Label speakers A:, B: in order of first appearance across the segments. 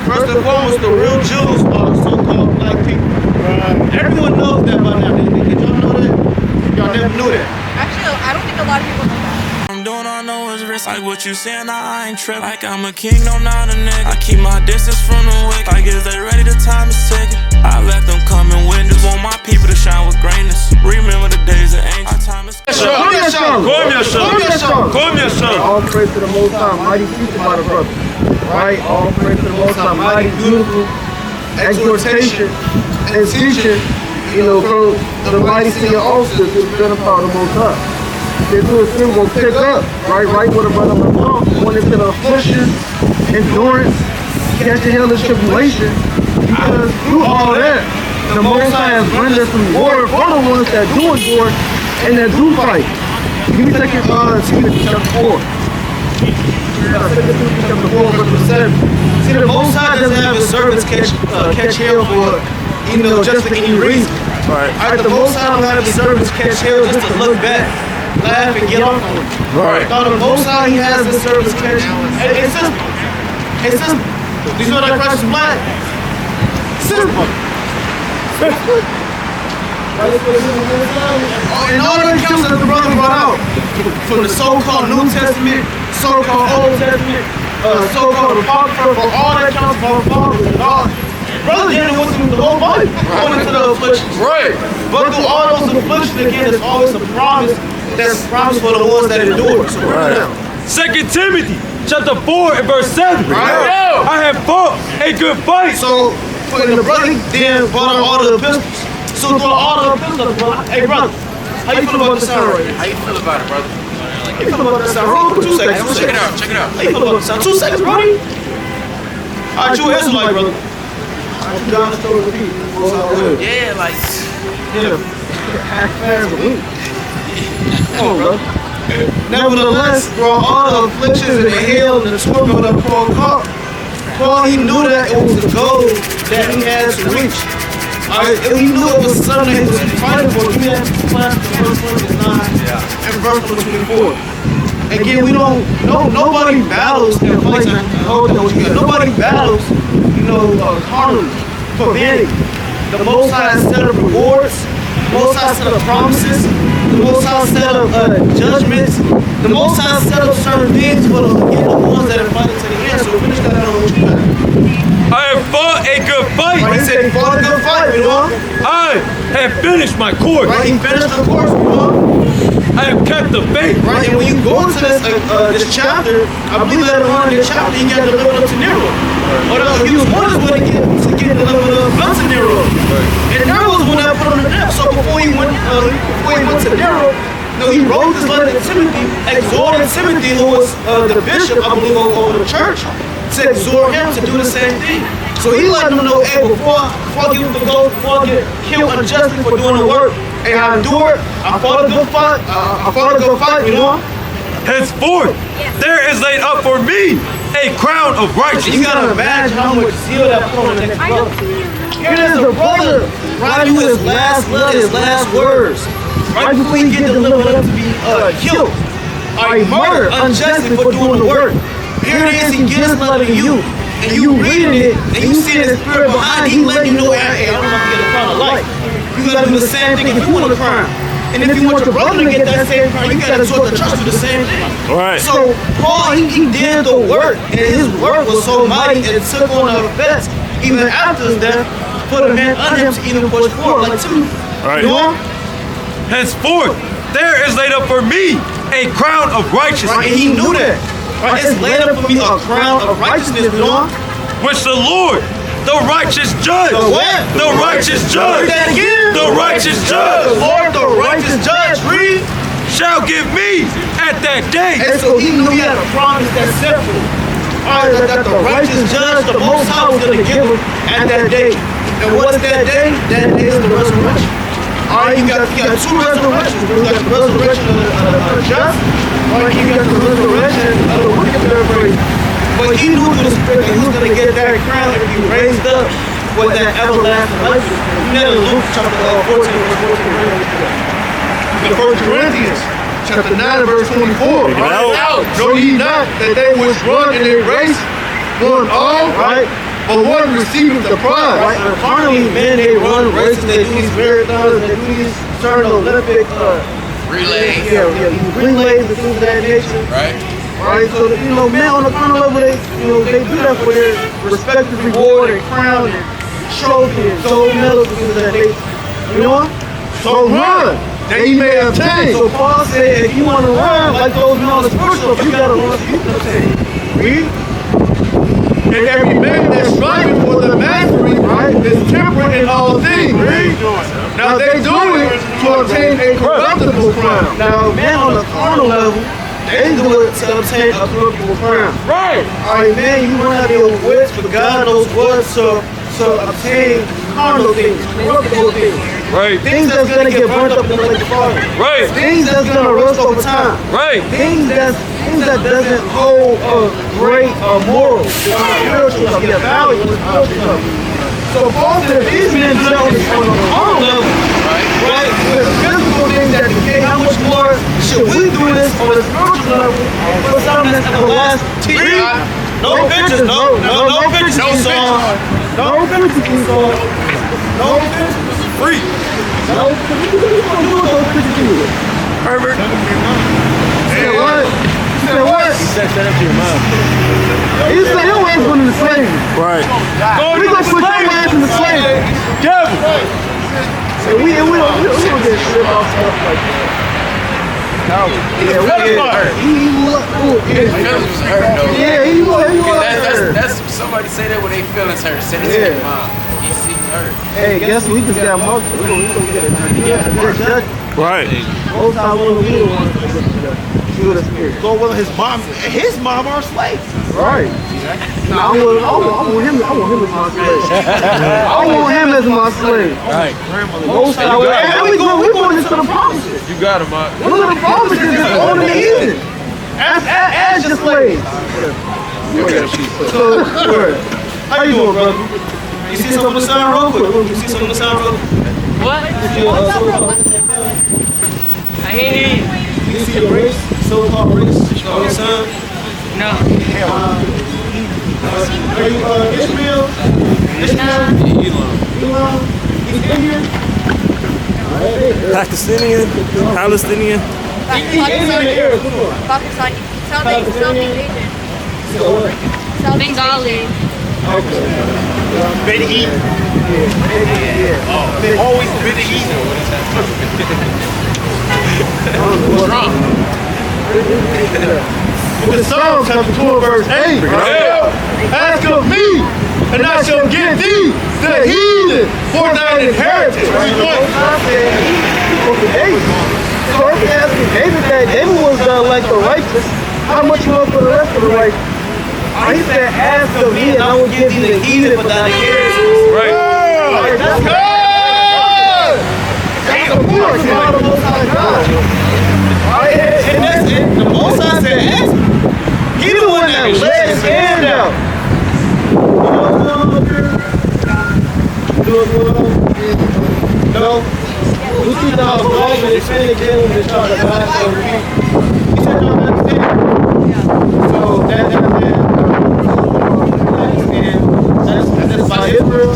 A: First and foremost, the real Jews are so-called black people. Everyone knows that by now. Did y'all know that? Y'all never knew that.
B: Actually, I don't think a lot of people know that.
C: I'm doing all I know is risk. Like what you saying, I ain't trippin'. Like I'm a king, no, not a nigga. I keep my distance from the wicked. Like is they ready? The time is ticking. I let them come and witness. Want my people to shine with greatness. Remember the days of angel. Our time is
D: All praise to the Most High, mighty teaching by the brother. Right? All praise to the Most High, mighty, beautiful exhortation and teaching, you know, from the mighty senior officers who's been about the Most High. This was still gonna pick up, right where the brother went wrong, when it's in affliction, endurance, catching hell and tribulation, because through all that, the Most High has rendered some reward for the ones that do endure and that do fight. Give me second, Timothy chapter 4. Chapter 4, verse 7.
A: See, the Most High doesn't have his servants catch hell for, you know, just for any reason.
D: Right.
A: The Most High don't have his servants catch hell just to look back, laugh, and get off on them.
D: Right.
A: No, the Most High, he has his servants catch. It's simple. It's simple. Do you know that Christ is black? Simple. And all the accounts that the brother brought out, from the so-called New Testament, so-called Old Testament, so-called Apocrypha, from all the accounts of our fathers and all. Brother Daniel went through the whole Bible, going into the afflictions.
D: Right.
A: But through all those afflictions, again, there's always a promise. There's a promise for the ones that endure. So right now.
E: 2 Timothy chapter 4 and verse 7.
A: Right.
E: I have fought a good fight.
A: So, when the brother then brought out all the epistles. So through all the epistles, brother. Hey, brother, how you feel about the sound right now?
F: How you feel about it, brother?
A: How you feel about that sound? Hold on for 2 seconds.
F: Check it out, check it out.
A: How you feel about the sound? 2 seconds, brother. All right, you an Israelite, brother. John the story of the people.
F: Yeah, like.
D: Half fast a week.
A: Come on, brother. Nevertheless, through all the afflictions and the hell and the turmoil that Paul caught, Paul, he knew that it was the goal that he had to reach. He knew it was something that he was fighting for. He had to class verse 29 and verse 24. Again, we don't, nobody battles in a place like nobody battles, you know, carnally, for vanity. The Most High set up rewards, the Most High set up promises, the Most High set up judgments, the Most High set up certain things for the ones that are fighting to the end. So we finish that out on what you got.
E: I have fought a good fight.
A: Right, he said he fought a good fight, you know?
E: I have finished my course.
A: Right, he finished the course, you know?
E: I have kept the faith.
A: Right, and when you go into this chapter, I believe later on in the chapter, he got delivered up to Nero. Or he was one of the to get delivered up to Nero. And Nero was one that put him to death. So before he went to Nero, he wrote this letter to Timothy, exhorting Timothy, who was the bishop, I believe, over the church, to exhort him to do the same thing. So he let them know, hey, before I get the gold, before I get killed unjustly for doing the work, hey, I endure it. I fought a good fight. You know?
E: Henceforth, there is laid up for me a crown of righteousness.
A: You gotta imagine how much zeal that put on the next brother. Here it is, the brother writing his last letter, his last words, right before he get delivered up to be killed, murdered unjustly for doing the work. Here it is, he gives this letter to you, and you reading it, and you see the spirit behind it. He letting you know, hey, I don't want to get a crown of life. You gotta do the same thing if you want a crown. And if you want your brother to get that same crown, you gotta exhort the church to do the same thing.
E: Right.
A: So Paul, he did the work, and his work was so mighty, and it took on the effects even after his death, put a man under him to even push forward, like Timothy.
E: Right.
A: You know?
E: Henceforth, there is laid up for me a crown of righteousness.
A: Right, and he knew that. Right, it's laid up for me a crown of righteousness, you know?
E: Which the Lord, the righteous judge.
A: The what?
E: The righteous judge.
A: Read that again.
E: The righteous judge.
A: The Lord, the righteous judge. Read.
E: Shall give me at that day.
A: And so he knew he had a promise that's simple. That the righteous judge, the Most High, was going to give him at that day. And what is that day? That day is the resurrection. You got two resurrections. You got the resurrection of the just. You got the resurrection of the wicked. But he knew through the Spirit that he was going to get that crown and be raised up with that everlasting life. You know, Luke chapter 14, verse 14. In 1 Corinthians chapter 9, verse 24. Know ye not that they which run in a race
D: one off, right? But one receives the prize.
A: Right? And carnally, men, they run races, they do these marathons, they do these certain Olympic
F: Relays.
A: relays and things of that nature.
F: Right.
A: Right? So, men on the carnal level, they do that for their respective reward and crown and trophy and gold medals and things of that nature. You know?
D: So run that he may obtain.
A: So Paul said, if you want to run like those men on the spiritual, you got to run so you can obtain.
D: Read. And every man that's striving for the mastery, right, is temperate in all things. Read. Now they do it to obtain a corruptible crown.
A: Now, men on the carnal level, they do it to obtain a corruptible crown.
D: Right.
A: All right, man, you run out of your wits, but God knows what to obtain carnal things, corruptible things.
E: Right.
A: Things that's gonna get burnt up in the lake of fire.
E: Right.
A: Things that's gonna rust over time.
E: Right.
A: Things that doesn't hold a great moral, spiritual stuff, yeah, value, spiritual stuff. So Paul said, if these men do that on the carnal level, right, with physical things that decay, how much more should we do this on the spiritual level for something that's everlasting?
E: No pictures, no pictures, Esau.
A: No pictures, Esau. No pictures.
E: Free.
A: No pictures. What you gonna do with those pictures anyway?
E: Herbert.
A: Say what? Say what?
G: Set up to your mom.
A: He said your ass going into slavery.
E: Right.
A: We gonna put your ass in the slavery.
E: Devil.
A: So we don't get shit off stuff like that. Yeah, he was.
F: That's somebody say that when they feelings hurt. Send it to your mom. You see hurt.
A: Hey, guess what? We just got most. We gonna get it.
E: Right.
A: Most time we don't be the ones to get the spirit.
G: Go with his mom are slaves.
A: Right. I want him as my slave. I want him as my slave.
E: Right.
A: Most time. And we going into the promises.
E: You got him, Mark.
A: One of the promises is on the evening. As your slaves. So, how you doing, brother? You see something on the sound real quick? You see something on the sound real quick?
H: What? I can't hear you.
A: You see a race, so-called race on the sound?
H: No.
A: Are you Ishmael? Elon? He's Indian?
E: Pakistinian, Palestinian.
B: Pakistani. Southeast Asian. Bengali.
G: Been eating. Always been eating.
D: The Psalm chapter 2 verse 8. Ask of me, and I shall give thee the heathen for thine inheritance.
A: So if you ask me, David was like the righteous, how much more for the rest of the righteous? He said, ask of me and I will give you the heathen for thine inheritance.
E: Right.
A: That's good! That's the point. You're not the Most High God. And that's it. The Most High said, ask me. He the one that let his hand out. You know what's going on up here? You know what's going on? No? We see the vlog and they say they kill him and try to buy some people. He said, y'all understand? So that's by Israel.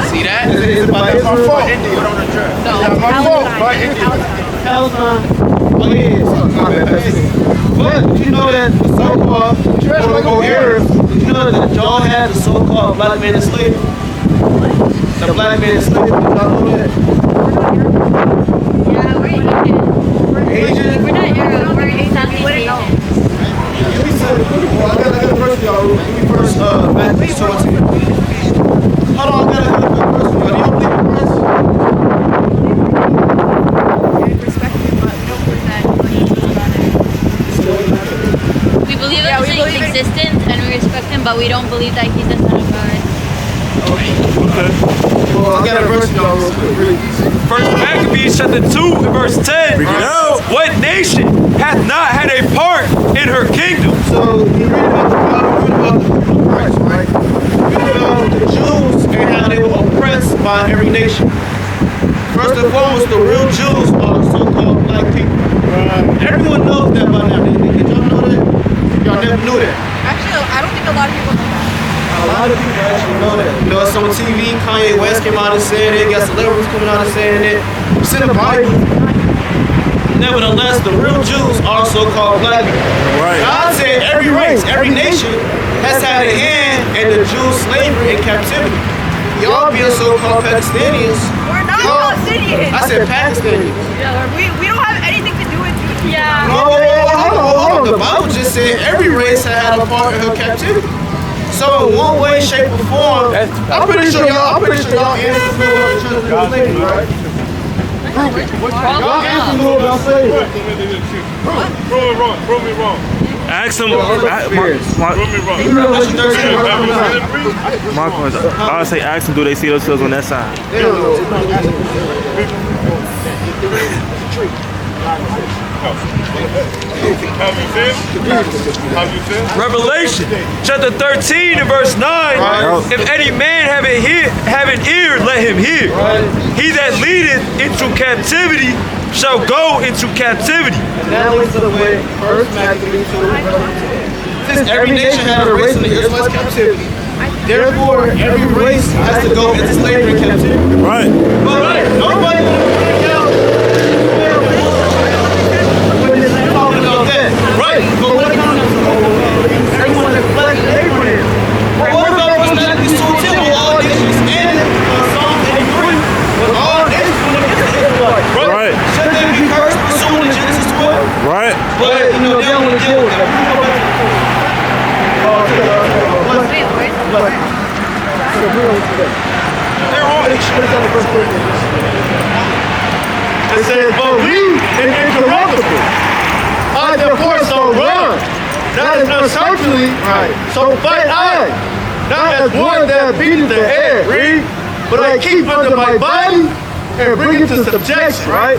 F: See that?
A: Is it by Israel? Palestine. Oh yeah. But you know that the so-called Arabs, you know that y'all had the so-called black man enslaved? The black man enslaved, y'all know that?
B: Yeah, we're Asian.
A: Asian?
B: We're not Arab, we're Southeast Asian.
A: I got a verse, y'all. Let me first Matthew 17. Hold on, I got a verse. Do you believe in Christ?
B: We believe in his existence and we respect him, but we don't believe that he's the son of God.
A: Well, I got a verse, y'all, real quick. Really.
E: First Maccabees chapter 2 verse 10. What nation hath not had a part in her kingdom?
A: So you read about the Christ, right? You read about the Jews and how they were oppressed by every nation. First and foremost, the real Jews are so-called black people. Everyone knows that by now. Did y'all know that? Y'all never knew that.
B: Actually, I don't think a lot of people know
A: lot of people actually know that. You know, it's on TV. Kanye West came out and said it. Got celebrities coming out and saying it. It's in the Bible. Nevertheless, the real Jews are so-called black people.
D: Right.
A: God said every race, every nation has had a hand in the Jews' slavery and captivity. Y'all being so-called Pakistanians.
I: We're not Palestinians.
A: I said Pakistanians.
I: We don't have anything to do with Jews.
B: Yeah.
A: Hold on. The Bible just said every race had a part in her captivity. So in one way, shape, or form, I'm pretty sure y'all answers the slavery, right? Y'all answers about slavery.
G: Prove me wrong.
C: Ask him.
G: Prove me wrong.
C: My question. I would say, ask them, do they see themselves on that side?
A: They don't know.
G: Have you sinned?
E: Revelation chapter 13 and verse 9. If any man have an ear, let him hear. He that leadeth into captivity shall go into captivity.
A: And that links to the way First Matthew 2. Since every nation had a race in the Israelites' captivity, therefore every race has to go into slavery and captivity.
D: Right.
A: But nobody can out when it's talking about that.
E: Right.
A: But when it comes to everyone that fled Abraham, what about First Matthew 2? All nations and Psalm 83, but all nations when it gets to Israelites.
D: Right.
A: Should they be cursed pursuant to Genesis 12?
D: Right.
A: But you know, they don't want to deal with that.
D: It says, believe in incorruptible. I therefore so run, not as unsearchingly, so fight I, not as one that beateth the air, read, but I keep under my body and bring it to subjection, right?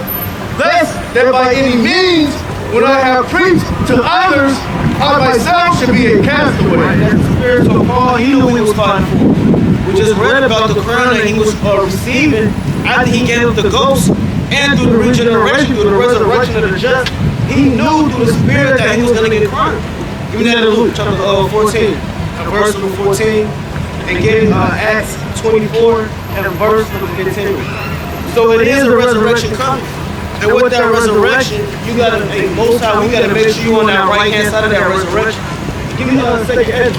D: Lest that by any means, when I have preached to others, I myself should be a castaway.
A: That spiritual Paul, he knew what he was fighting for. We just read about the crown that he was receiving after he gave up the ghost and through the regeneration, through the resurrection of the just. He knew through the spirit that he was going to get crowned. Even that in Luke chapter 14, verse number 14, and getting Acts 24 and verse number 15. So it is a resurrection coming. And with that resurrection, you gotta, most high, we gotta make sure you on that right hand side of that resurrection. Give me second Ezra.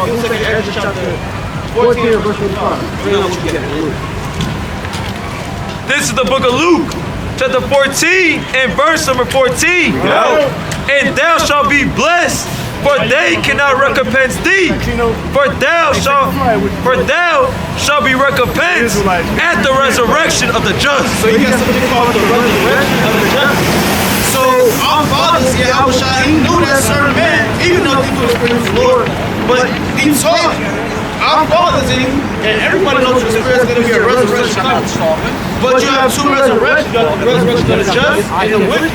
A: Give me second Ezra chapter 14 verse 25. Bring out what you get in Luke.
E: This is the book of Luke, chapter 14 and verse number 14. And thou shalt be blessed, for they cannot recompense thee. For thou shalt be recompensed at the resurrection of the just.
A: So you got something called the resurrection of the just. So our fathers, he knew that certain man, even though he was the Lord, but he taught our fathers and everybody knows the spirit's going to be a resurrection coming. But you have two resurrections. You have the resurrection of the just and the wicked.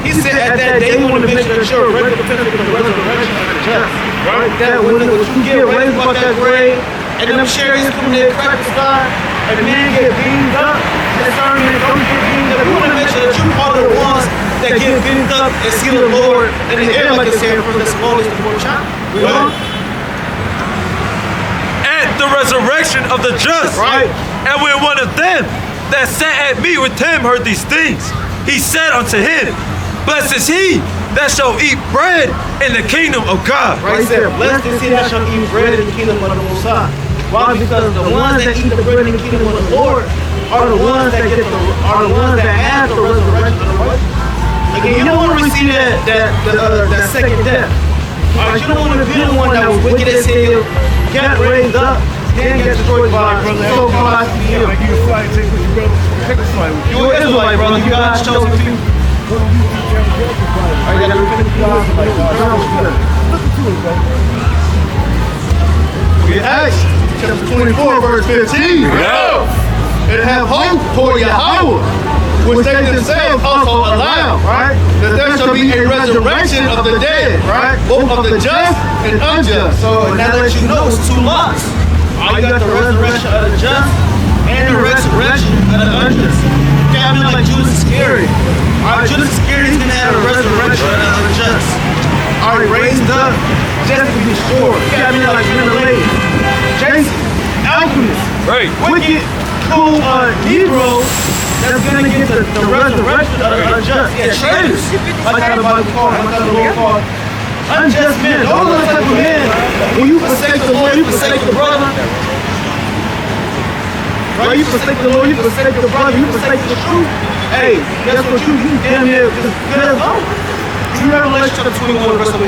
A: He said at that day, he wanted to make sure that you're ready to finish the resurrection of the just. Right? That when you get raised about that grave, and them cherries come there, crack the sky, and men get beamed up, and certain men don't get beamed up. We want to make sure that you're part of the ones that get beamed up and see the Lord in the air, like it said from Thessalonians before chapter. We are.
E: At the resurrection of the just.
A: Right.
E: And when one of them that sat at me with him heard these things, he said unto him, blessed is he that shall eat bread in the kingdom of God.
A: Right, he said, blessed is he that shall eat bread in the kingdom of the Most High. Why? Because the ones that eat the bread in the kingdom of the Lord are the ones that have the resurrection of the righteous. Again, you don't want to receive that second death. Alright, you don't want to be the one that was wicked as hell, got raised up, then get destroyed by so-called ICM. You're an Israelite, brother. You God's chosen people. I got to repent to God.
D: We Acts chapter 24, verse 15. And have hope for Yahweh, which they themselves also allow, right? That there shall be a resurrection of the dead, right? Both of the just and unjust.
A: So now that you know, it's two lots. You got the resurrection of the just and the resurrection of the unjust. You can't be like Judas Iscariot. Judas Iscariot is going to have a resurrection of the unjust. Raised up just to be sure. You can't be like Menelaus.
E: Right.
D: Wicked, cool Negroes that's gonna get the resurrection of the unjust. Yeah, traitors. Like how the Bible calls, like how the Lord calls. Unjust men. Those are the type of men. When you forsake the Lord, you forsake the brother. Right? You forsake the Lord, you forsake the brother, you forsake the truth. Hey, guess what? You damn near just good as over. You Revelation chapter 21, verse 8.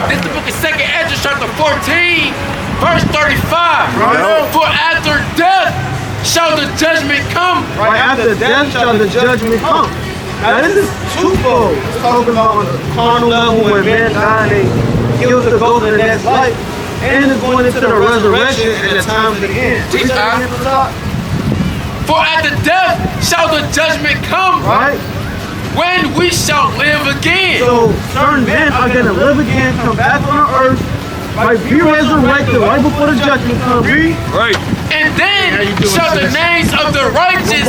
F: This is the book of 2nd Ezra, chapter 14, verse 35.
D: Right.
F: For after death shall the judgment come.
D: Right after death shall the judgment come. Now this is twofold. It's talking about on the carnal level when men die and they kill the ghost in the next life. And it's going into the resurrection and the time of the end.
F: For after death shall the judgment come.
D: Right?
F: When we shall live again.
D: So certain men are going to live again, come back on the earth, right, be resurrected right before the judgment comes.
E: Right.
F: And then shall the names of the righteous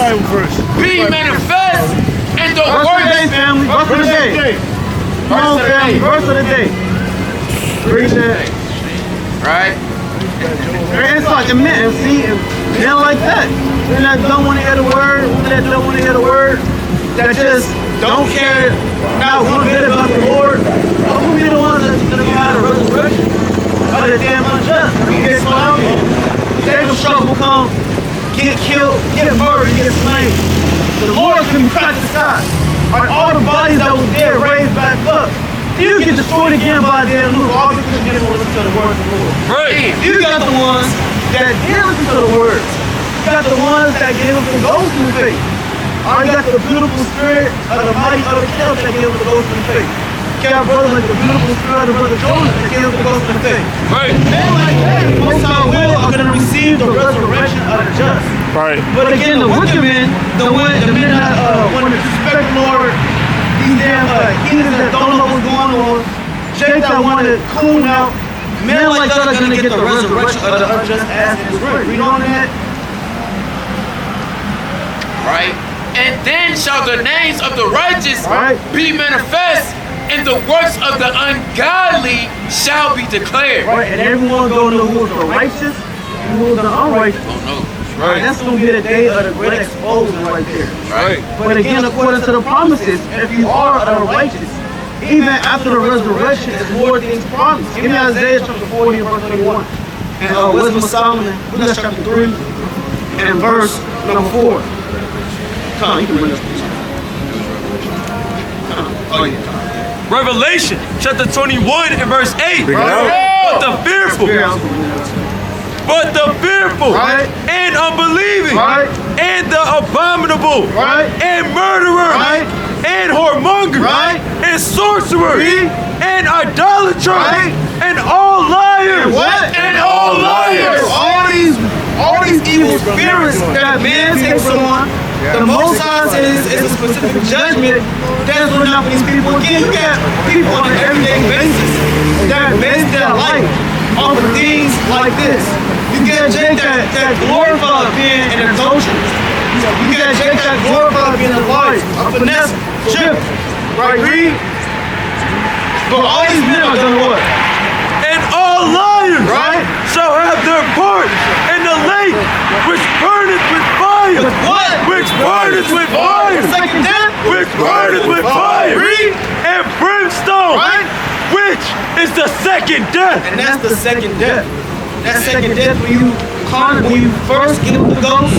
F: be manifest in the
D: Verse of the day, family. Verse of the day. Come on, family. Verse of the day. Read that.
F: Right?
D: It's like a man, see, and men like that. Men that don't want to hear the word, that don't want to hear the word, that just don't care not one bit about the Lord. Who be the ones that's going to be out of resurrection? Other damn unjust. You get clowned, Jacob's trouble come, get killed, get murdered, get slain. The Lord can be cracked the sky. All the bodies that was dead raised back up. You get destroyed again by damn Luke, all because you didn't listen to the word of the Lord.
E: Right.
D: You got the ones that did listen to the words. You got the ones that gave up the ghost in the faith. You got the beautiful spirit of the mighty of the kills that gave up the ghost in the faith. You got brothers like the beautiful spirit of Brother Jonas that gave up the ghost in the faith.
E: Right.
D: Men like that, most time will are going to receive the resurrection of the just.
G: Right.
D: But again, the wicked men, the men that want to respect the Lord, these damn heathens that don't know what's going on, Jake that want to cool out, men like that are going to get the resurrection of the unjust as it is written. Read on that.
F: Right? And then shall the names of the righteous
D: Right.
F: be manifest, and the works of the ungodly shall be declared.
D: Right, and everyone gonna know who is the righteous and who is the unrighteous.
F: Oh no.
D: Right. That's gonna be the day of the great exposure right there.
E: Right.
D: But again, according to the promises, if you are unrighteous, even after the resurrection, there's more things promised. Give me Isaiah chapter 40 and verse 21. And Wisdom of Solomon, Luke chapter 3 and verse number 4. Come on, you can bring this. Oh yeah.
E: Revelation chapter 21 and verse 8.
D: Right.
E: But the fearful,
D: Right.
E: and unbelieving,
D: Right.
E: and the abominable,
D: Right.
E: and murderers,
D: Right.
E: and whoremongers,
D: Right.
E: and sorcerers,
D: Read.
E: and idolaters,
D: Right.
E: and all liars,
D: And what?
E: and all liars.
D: All these evil spirits that man takes on, the Most High says it's a specific judgment that's run out for these people. Again, you got people on an everyday basis that base their life off of things like this. You get Jake that glorify being an adulteress. You got Jake that glorify being a liar, a finesse, chip, right? Read. But all these men are gonna what?
E: And all liars,
D: Right?
E: shall have their part in the lake which burneth with fire.
D: With what?
E: Which burneth with fire.
D: Second death?
E: Which burneth with fire.
D: Read.
E: And brimstone.
D: Right?
E: Which is the second death.
D: And that's the second death. That second death when you first get the ghost,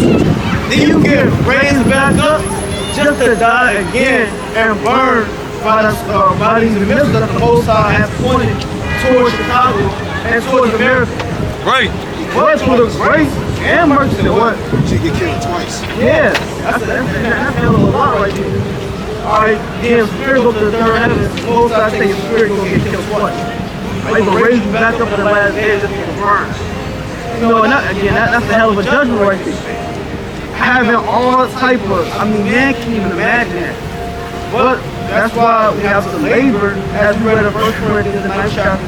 D: then you get raised back up just to die again and burn by the bodies in the midst that the Most High has pointed towards Chicago and towards America.
E: Right.
D: But for the grace and mercy of what?
A: She get killed twice.
D: Yeah, that's a hell of a lot right there. Alright, then spirit go to the third heaven. Most I say your spirit gonna get killed twice. Like gonna raise you back up in the last day just to burn. You know, and that's a hell of a judgment right there. Having all type of, man can't even imagine that. But that's why we have to labor, as we read in 1 Corinthians, the 9th chapter.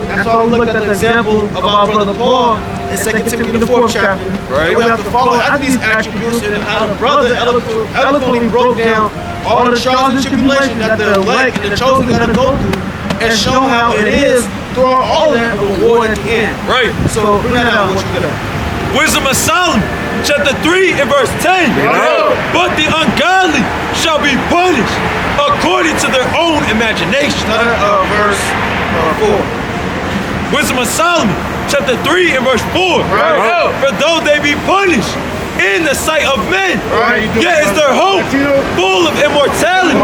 D: That's why we looked at the example of our brother Paul in 2 Timothy, the 4th chapter.
E: Right.
D: We have to follow after these attributes and how the brother eloquently broke down all the trials and tribulations that the elect and the chosen got to go through and show how it is through all that the reward
A: one at the end.
E: Right.
A: So bring that out. What you got?
E: Wisdom of Solomon, chapter 3 and verse 10. But the ungodly shall be punished according to their own imagination.
A: Verse 4.
E: Wisdom of Solomon, chapter 3 and verse 4. For though they be punished in the sight of men, yet is their hope full of immortality.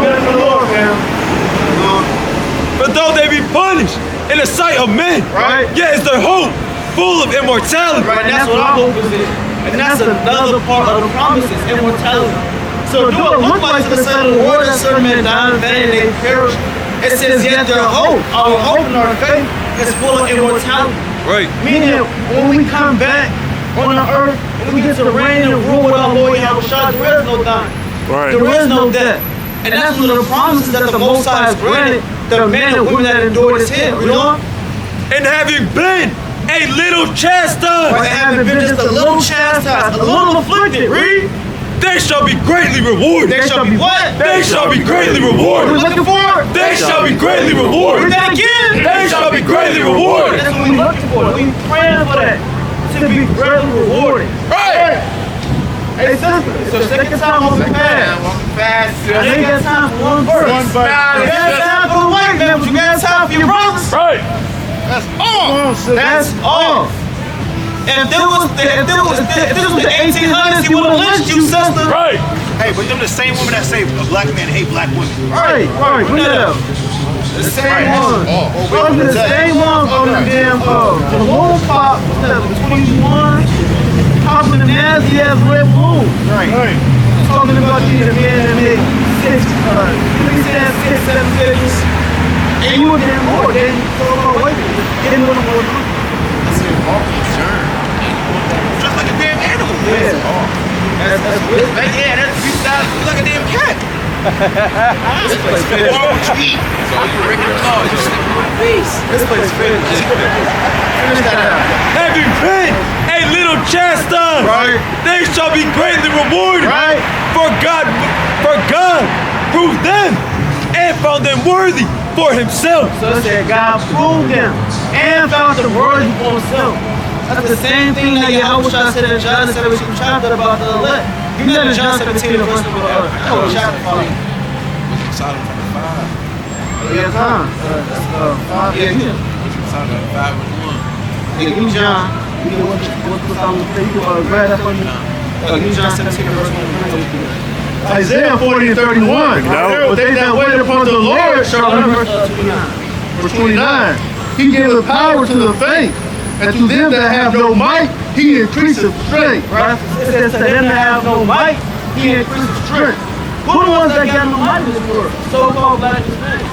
E: For though they be punished in the sight of men, yet is their hope full of immortality.
A: Right, and that's what our hope is. And that's another part of the promises, immortality. So do it look like to the Son of the Lord that certain men die in vain and they perish? It says, yet their hope, our hope and our faith is full of immortality.
E: Right.
A: Meaning, when we come back on the earth, when we get to reign and rule with our Lord Yahushua, there is no dying.
G: Right.
A: There is no death. And that's one of the promises that the Most High has granted the men and women that endure this here. You know?
E: And having been a little chastised,
A: Right, having been just a little chastised, a little afflicted, read.
E: they shall be greatly rewarded.
A: They shall be what?
E: They shall be greatly
A: What are we
E: rewarded.
A: looking for?
E: They shall be greatly
A: Read
E: rewarded.
A: that again.
E: They shall be greatly rewarded.
A: That's what we looking for. We praying for that. To be greatly rewarded.
E: Right.
A: Hey, sister, it's the second time walking fast. I ain't got time for one verse. You got time for the white man, but you got time for your brothers.
E: Right.
A: That's all. If this was the 1800s, he would have lynched you, sister.
E: Right.
J: Hey, but them the same women that say a black man hate black women.
A: Right. Bring that up. The same ones. Those are the same ones on the damn the moon pop, the 21, popping the nasty ass red moon. Right. Talking about these men that make 6, 7 figures. And you were getting more. Then you told my wife, getting one more.
J: That's an awful turn. Just like a damn animal.
A: Yeah. That's weird.
J: Yeah, that's like a damn cat. This place fit. Why would you eat? So you breaking the law. You sleep in my face.
A: This place fit. Finish that out.
E: Having been a little chastised, they shall be greatly rewarded.
A: Right.
E: For God proved them and found them worthy for himself.
A: So it said God proved them and found them worthy for himself. That's the same thing that Yahushua said in John 17 chapter about the elect. You know in John 17 verse number chapter 5.
J: Sodom 5.
A: Yeah, time. 5. Yeah, you know.
J: Sodom 5 and 1.
A: Yeah, give me John. You know what's the Psalm say? You can grab that for me. Give me John 17 verse 1.
D: Isaiah 40 and 31. But they that wait upon the Lord shall remember. Verse 29. He giveth power to the faint, and to them that have no might, he increaseth strength.
A: Right? It says to them that have no might, he increases strength. Who are the ones that got no might in this world? So-called black Hispanics.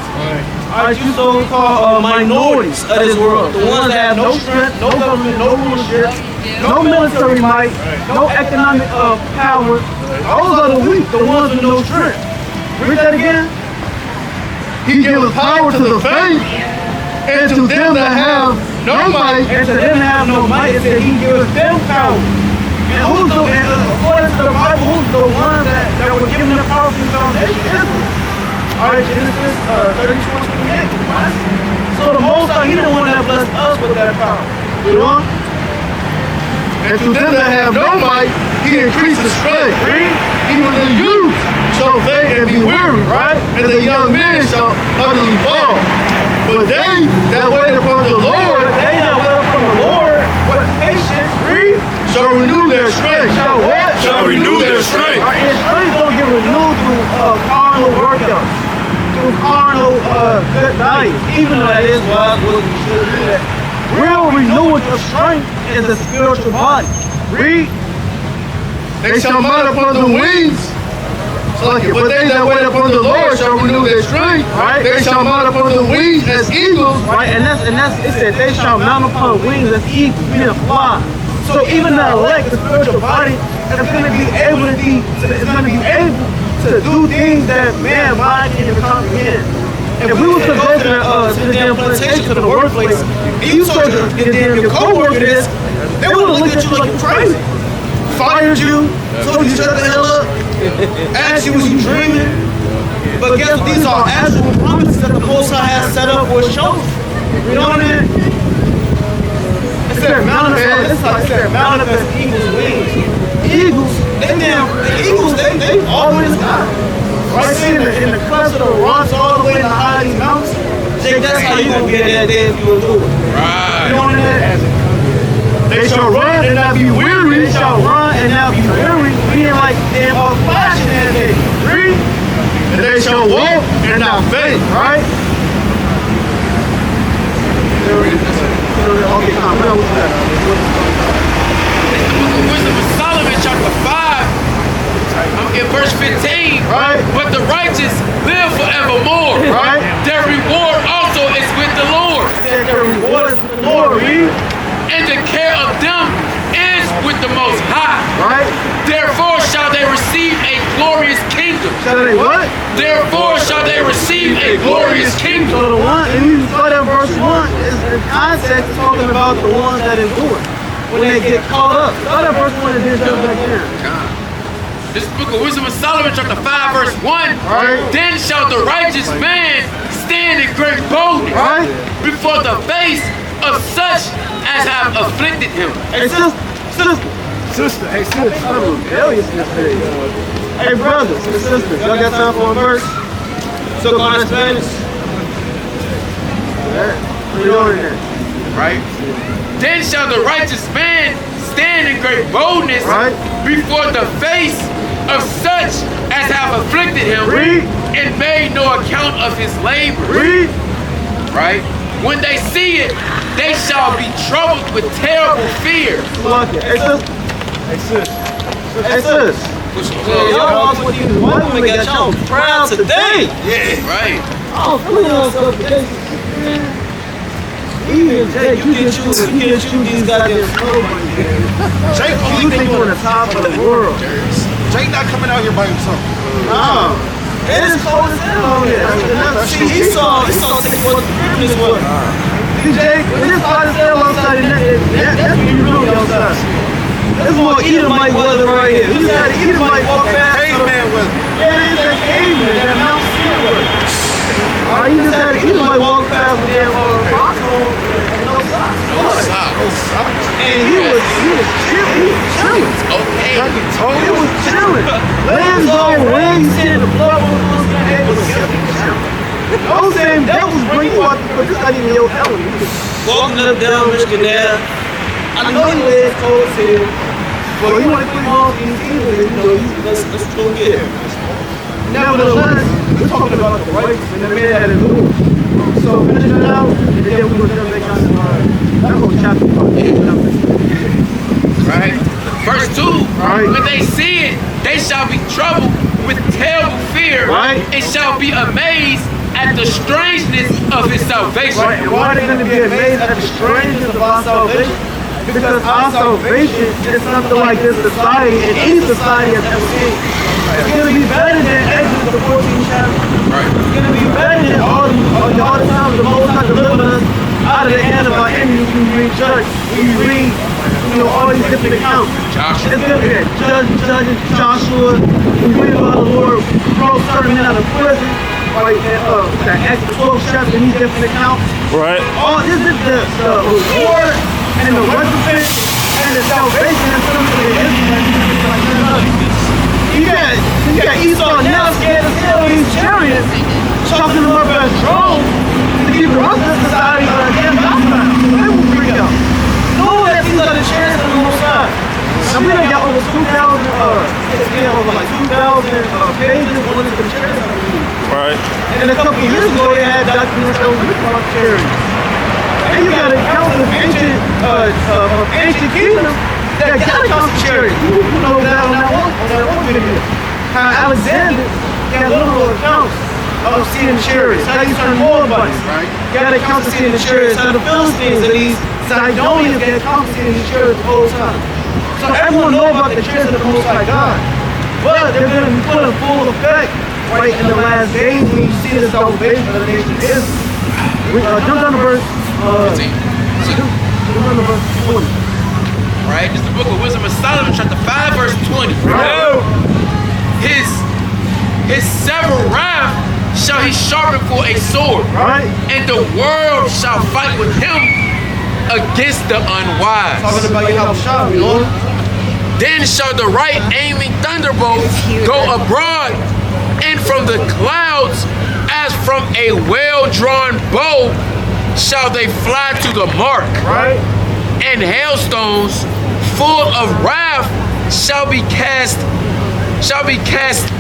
A: Alright, you so-called minorities of this world. The ones that have no strength, no government, no rulership, no military might, no economic power. Those are the weak, the ones with no strength. Read that again.
D: He giveth power to the faint, and to them that have no might.
A: And to them that have no might, it said he gives them power. And who's the, according to the Bible, who's the one that was given the power from the foundation? Israel. Alright, Genesis 32:28. So the Most High, he the one that blessed us with that power. You know?
D: And to them that have no might, he increases strength. Even the youth shall faint and be weary, right? And the young men shall utterly fall. But they that wait upon the Lord,
A: with patience,
D: shall renew their strength.
A: shall what?
E: Shall renew their strength.
A: Our strength don't get renewed through carnal workouts, through carnal good diet. Even though that is why we should do that. Real renewal of strength is a spiritual body. Read.
D: They shall mount upon the wings. But they that wait upon the Lord shall renew their strength.
A: Right.
D: They shall mount upon the wings as eagles.
A: Right, and that's it said they shall mount upon wings as eagles, meaning fly. So even the elect, the spiritual body, is going to be able to do things that man mind can comprehend. If we was to go to the damn plantation, to the workplace, and you told your co-worker this, they would have looked at you like you're crazy. Fired you, told you shut the hell up, asked you was you dreaming. But guess what? These are actual promises that the Most High has set up for his children. You know what I mean? air, mounted up as eagle's wings. Eagles, they always got right there in the crest of the rocks all the way to high these mountains. That's how you gonna get that day if you will do it.
F: Right.
A: You know what I mean? They shall run and not be weary. They shall run and not be weary. Being like they're all flashing that day. Read. And they shall walk and not faint. Right? Okay, come on. What's that?
F: Wisdom of Solomon, chapter 5, in verse 15.
A: Right.
F: But the righteous live forevermore.
A: Right.
F: Their reward also is with the Lord.
A: Their reward is with the Lord. Read.
F: And the care of them is with the Most High.
A: Right.
F: Therefore shall they receive a glorious kingdom.
A: Shall they what?
F: Therefore shall they receive a glorious kingdom.
A: So the one, and you saw that verse 1 is in context talking about the ones that endure when they get caught up. Saw that verse 1 and then jump back in.
F: This book of Wisdom of Solomon, chapter 5, verse 1.
A: Right.
F: Then shall the righteous man stand in great boldness before the face of such as have afflicted him.
A: Hey, sister. Hey, sister. Rebelliousness today. Hey, brothers and sisters, y'all got time for a verse? So go on in Spanish. What you doing there?
F: Right. Then shall the righteous man stand in great boldness before the face of such as have afflicted him and made no account of his labor. Right? When they see it, they shall be troubled with terrible fear.
A: Hey, sis. Y'all walk with these white women got y'all proud today.
F: Yeah. Right.
A: Oh, come on, stuff today. Even Jay, you get you these goddamn snowboards.
G: Jake
A: You think you're on the top of the world.
G: Jake not coming out here by himself.
A: No. It is cold as hell on here. See, he saw 6 months of Christmas was. See, Jake, when it's hot as hell outside, that's when you really outside. This is more Edomite weather right here. You got Edomite walk past.
G: Caveman weather.
A: Yeah, it's that caveman, that Mount Sea weather. You just had Edomite walk past with their rocks on and no socks. And he was chilling.
F: Okay.
A: He was chilling. Lambs all wings, seeing the blood on those head was chilling. Those same devils bring you out because this not even your element. Walking up down Michigan Ave. I know you legs cold as hell. Well, you want to keep on these evils, you know, let's go get it. Nevertheless, we're talking about the righteous and the man that endures. So finish it out, and then we're going to jump back on that whole chapter.
F: Right. Verse 2. When they see it, they shall be troubled with terrible fear and shall be amazed at the strangeness of his salvation.
A: And why are they going to be amazed at the strangeness of our salvation? Because our salvation is something like this society and any society has ever seen. It's going to be better than Exodus the 14th chapter. It's going to be better than all the times the Most High delivered us out of the hand of our enemies when you read church, when you read, all these different accounts. It's going to be that Judges, Joshua, when you read about the Lord, throw certain men out of prison, that Exodus 12 chapter and these different accounts.
E: Right.
A: All this is the reward and the recompense and the salvation that's coming to the Israelites like none other. You got Esau now scared as hell of these chariots, chopping them up as drones to keep the rest of the society damn docile. So they will freak out. No one that these are the chariots on the most side. Now we done got over 2,000 pages on the chariots.
E: Right.
A: And a couple years ago they had documents that was written about chariots. And you got accounts of ancient kingdoms that got accounts of chariots. You know that on that one video. How Alexander got literal accounts of seeing chariots. How you turn more butts. Got accounts of seeing the chariots. How the Philistines and these Sidonians got accounts of seeing these chariots the whole time. So everyone knows about the chariots of the Most High God. But they're going to be put in full effect right in the last days when you see the salvation of the nation of Israel. Jump down to verse 20.
F: Right, this is the book of Wisdom of Solomon, chapter 5, verse 20. His several wrath shall he sharpen for a sword, and the world shall fight with him against the unwise.
A: Talking about you have a shot, you know?
F: Then shall the right aiming thunderbolt go abroad, and from the clouds, as from a well-drawn bow, shall they fly to the mark.
D: Right?
F: And hailstones full of wrath shall be cast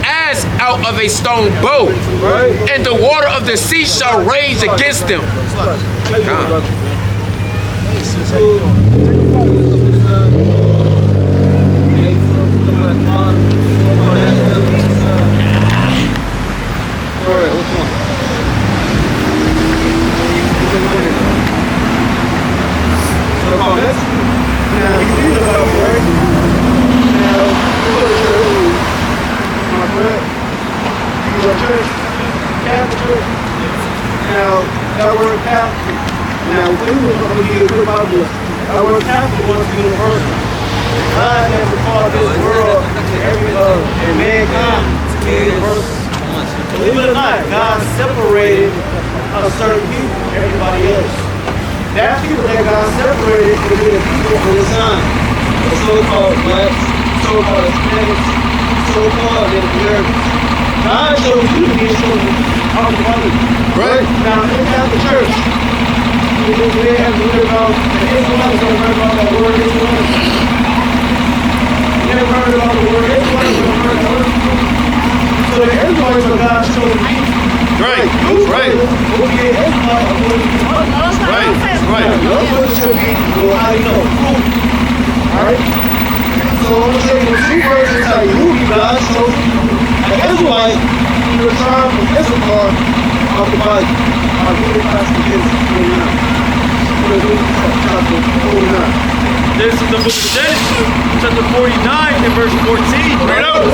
F: as out of a stone bow,
D: Right?
F: and the water of the sea shall rage against them. God.
D: Now, that word Catholic. Now, we were going to get good about this. That word Catholic was universal. God never called this world and mankind to be universal. Believe it or not, God separated a certain people from everybody else. That people that God separated would be the people on his time. The so-called blacks, so-called Hispanics, so-called Native Americans. God chose you to be a children of the Father. Right? Now, in the Catholic Church, they have to learn about the Israelites, don't learn about that word Israelites. You never heard about the word Israelites, you never heard about it. So the Israelites are God's chosen people.
G: Right. Right. Right.
D: Your choice should be, well, how you know? Alright? So I'm going to say the two verses tell you who God's chosen people. The Israelite, the tribe from Issachar of the Bible. I'll give it past the kids.
E: This is the book of Genesis, chapter 49 and verse 14. Read out.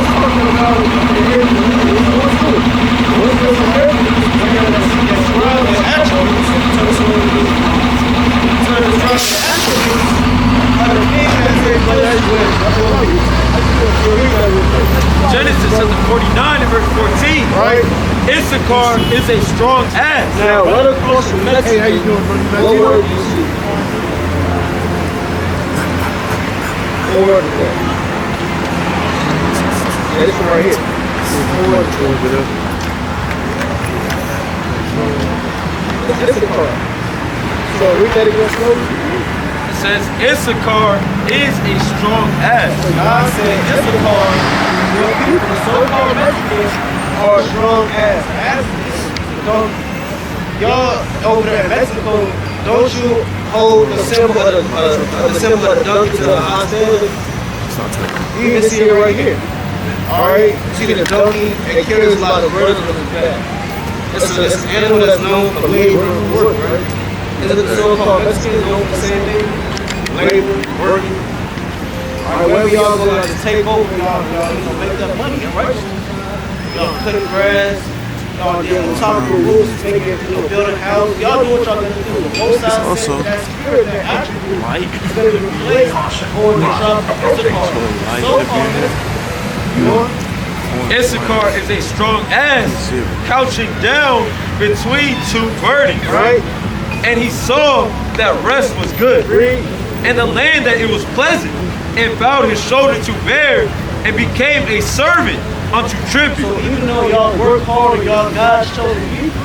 E: Genesis chapter 49 and verse 14.
D: Right?
E: Issachar is a strong ass.
D: Now, run across the Mexico. Hey, how you doing, brother? What word do you see? What word is that? Yeah, this one right here. What word is that? Issachar. So read that again slowly.
E: It says Issachar is a strong ass.
D: God said Issachar, your people, the so-called Mexicans, are strong ass. Y'all over there in Mexico, don't you hold the symbol of the donkey to the hostility? You can see it right here. Alright? See the donkey, it carries a lot of burdens on its back. It's an animal that's known for labor and work, right? And the so-called Mexicans known for the same thing? Labor, working. Alright, wherever y'all go to take over, y'all make that money, right? Y'all cutting grass, y'all dealing with topical roofs, making building houses. Y'all do what y'all gonna do. Both sides say that spirit, that attribute, is gonna be replaced on the job of
E: Issachar is a strong ass, couching down between two burdens.
D: Right?
E: And he saw that rest was good, and the land that it was pleasant, and bowed his shoulder to bear, and became a servant unto tribute.
D: So even though y'all work hard, y'all God's chosen people,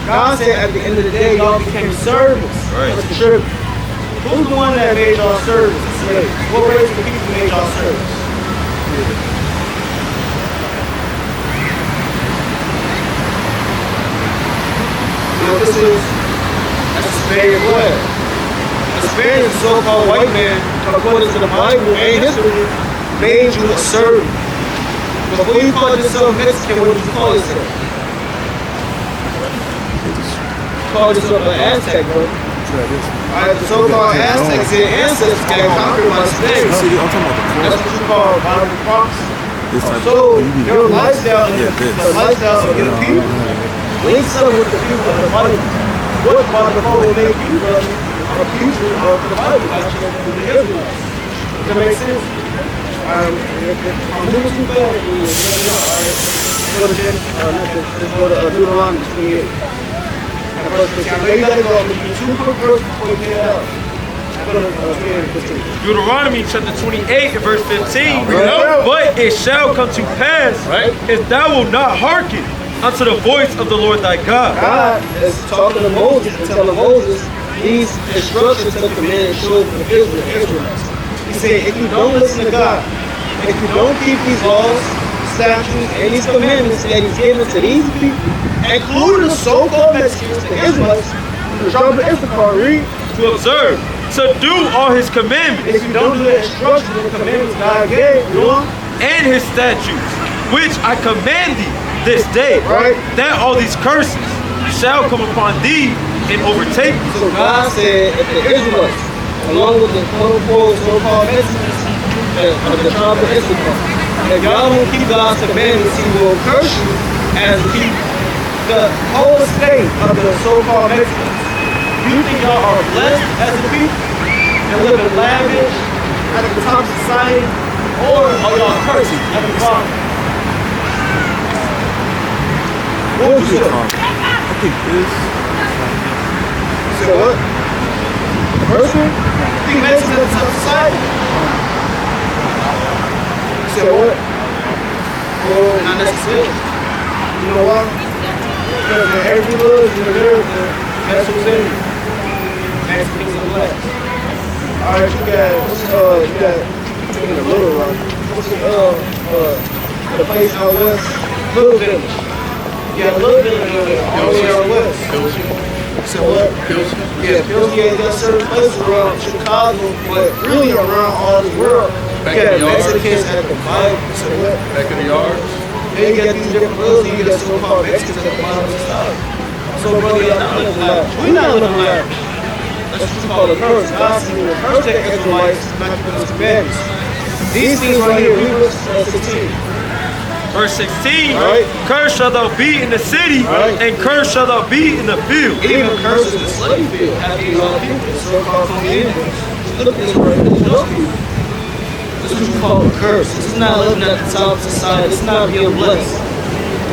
D: God said at the end of the day, y'all became servants of the tribute. Who's the one that made y'all servants and slaves? What race of people made y'all servants? You know what this is? That's a Spaniard flag. The Spaniard, so-called white man, according to the Bible and history, made you a servant. Before you call yourself Mexican, what did you call yourself? Call yourself an Aztec, bro. Alright, the so-called Aztecs, their ancestors got conquered by the Spaniards. That's what you call violent props. So, your lifestyle and the lifestyle of your people links up with the people of the Bible. What Bible will make you a future of the Bible? That's what the Israelites. Does that make sense? I'm moving too fast. Go to Deuteronomy 28. You gotta go. I'm gonna do two quick verses before we get out.
E: Deuteronomy chapter 28 and verse 15. But it shall come to pass if thou wilt not hearken unto the voice of the Lord thy God.
D: God is talking to Moses and telling Moses these instructions to command and show for the Israelites. He said, if you don't listen to God, if you don't keep these laws, statutes, and these commandments that he's given to these people, including the so-called Mexicans, the Israelites, the tribe of Issachar, read,
E: to observe, to do all his commandments.
D: if you don't do the instructions and the commandments God gave you,
E: and his statutes, which I command thee this day, that all these curses shall come upon thee and overtake thee.
D: So God said, if the Israelites, along with the quote-unquote so-called Mexicans of the tribe of Issachar, if y'all don't keep God's commandments, he will curse you as the people. The whole state of the so-called Mexicans. You think y'all are blessed as a people and living lavish at the top of society, or are y'all cursed at the bottom? What would you say?
A: I think this.
D: So what? Person? You think Mexicans at the top of society? So what? Well, not necessarily. You know why? Because in every village in America, that's what's in it. Mexicans and blacks. Alright, you got in the Little Rock. The place out west, Little Village. You got a Little Village over there, all the way out west. So what? Yeah, Pilsner got certain places around Chicago, but really around all the world. You got Mexicans at the Bible. So what?
G: Back in the yards.
D: Then you got these different villages, you got so-called Mexicans at the bottom of the side. So brother, y'all not living life. We're not living life. That's what you call a curse. God said he will curse the Israelites, not keep his commandments. These things right here, read verse 16.
E: Verse 16, cursed shall thou be in the city, and cursed shall thou be in the field.
D: Even curses in the slave field have to be all people, so-called communities. Look at this right here. This is what you call a curse. This is not living at the top of society. This is not being blessed.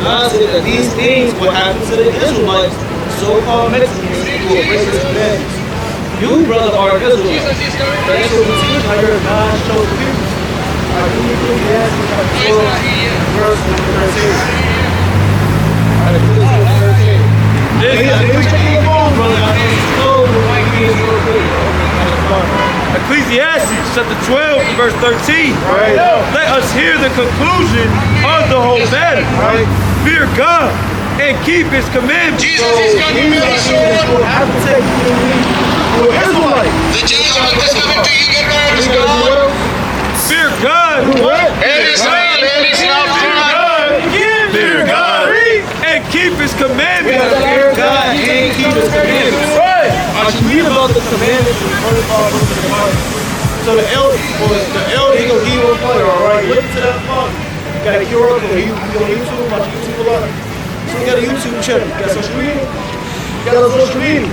D: God said that these things will happen to the Israelites, so-called Mexicans, who will break his commandments. You, brother, are an Israelite. That's what we teach right here. God showed the people. Alright, you need to ask me about 12, verse 13. Alright, verse 13. Check your phone, brother.
E: Ecclesiastes chapter 12, verse 13. Let us hear the conclusion of the whole matter. Fear God and keep his commandments.
J: Jesus is coming very soon.
D: The
J: Jesus is coming to you, get ready, God.
E: Fear God.
J: It is not, it is not.
E: Fear God and keep his commandments.
D: Fear God and keep his commandments. You read about the commandments in the 25 books of the Bible. So the elder, he gonna give you a pointer, alright? Look to that phone. You got a QR code. You on YouTube, watch YouTube a lot. So you got a YouTube channel. You got social media. You got a social media.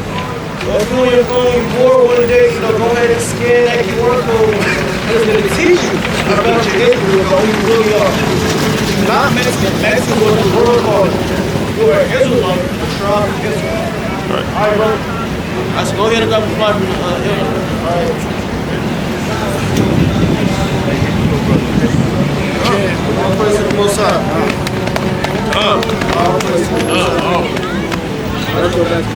D: Well, if you're on your phone, you're bored one day, go ahead and scan that QR code. It's gonna teach you about your history, about who you really are. You're not Mexican. Mexican was the world called. You are Israelite, the tribe of Israel. Alright, brother. Let's go ahead and grab the flag from the hill. Alright. All praise to the Most High. All praise to the Most High. Let's go back to